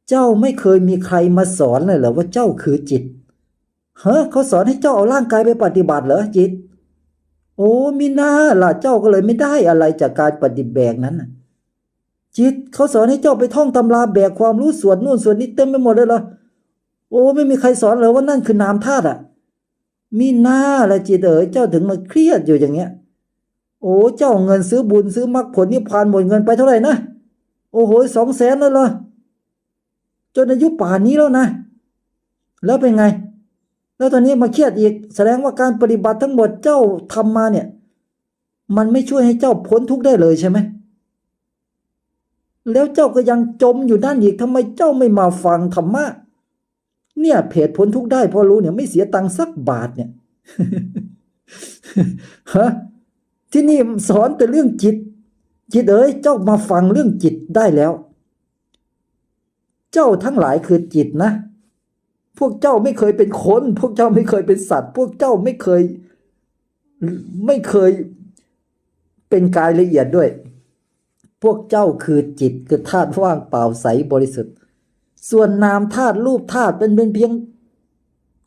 เจ้าไม่เคยมีใครมาสอนเลยเหรอว่าเจ้าคือจิตเฮ้เขาสอนให้เจ้าเอาร่างกายไปปฏิบัติเหรอจิตโอ้มิน่าล่ะเจ้าก็เลยไม่ได้อะไรจากการปฏิบัตินั้นน่ะจิตเขาสอนให้เจ้าไปท่องตำราแบกความรู้ส่วนนู่นส่วนนี้เต็มไปหมดเลยเหรอโอ้ไม่มีใครสอนเลยว่านั่นคือนามธาตุอ่ะมิน่าล่ะจิตเอ๋ยเจ้าถึงมาเครียดอยู่อย่างเงี้ยโอ้เจ้าเงินซื้อบุญซื้อมรรคผลนิพพานหมดเงินไปเท่าไหร่นะโอ้โห200,000แล้วเหรอจนอายุป่านนี้แล้วนะแล้วเป็นไงแล้วตอนนี้มาเครียดอีกแสดงว่าการปฏิบัติทั้งหมดเจ้าทำมาเนี่ยมันไม่ช่วยให้เจ้าพ้นทุกข์ได้เลยใช่ไหมแล้วเจ้าก็ยังจมอยู่ด้านอีกทำไมเจ้าไม่มาฟังธรรมะเนี่ยเพจพ้นทุกข์ได้พอรู้เนี่ยไม่เสียตังค์สักบาทเนี่ยฮะที่นี่สอนแต่เรื่องจิตจิตเอ๋ยเจ้ามาฟังเรื่องจิตได้แล้วเจ้าทั้งหลายคือจิตนะพวกเจ้าไม่เคยเป็นคนพวกเจ้าไม่เคยเป็นสัตว์พวกเจ้าไม่เคยเป็นกายละเอียดด้วยพวกเจ้าคือจิตคือธาตุว่างเปล่าใสบริสุทธิ์ส่วนนามธาตุรูปธาตุเป็นเพียง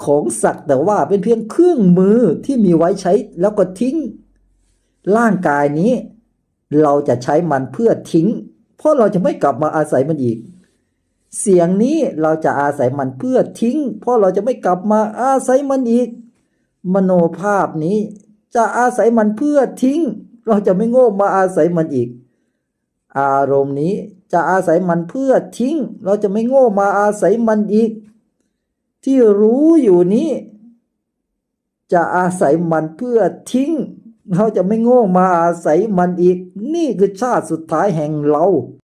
ของสักแต่ว่าเป็นเพียงเครื่องมือที่มีไว้ใช้แล้วก็ทิ้งร่างกายนี้เราจะใช้มันเพื่อทิ้งเพราะเราจะไม่กลับมาอาศัยมันอีกเสียงนี้เราจะอาศัยมันเพื่อทิ้งเพราะเราจะไม่กลับมาอาศัยมันอีกมโนภาพนี้จะอาศัยมันเพื่อทิ้งเราจะไม่โง่มาอาศัยมันอีกอารมณ์นี้จะอาศัยมันเพื่อทิ้งเราจะไม่โง่มาอาศัยมันอีกที่รู้อยู่นี้จะอาศัยมันเพื่อทิ้งเราจะไม่โง่มาอาศัยมันอีกนี่คือชาติสุดท้ายแห่งเรา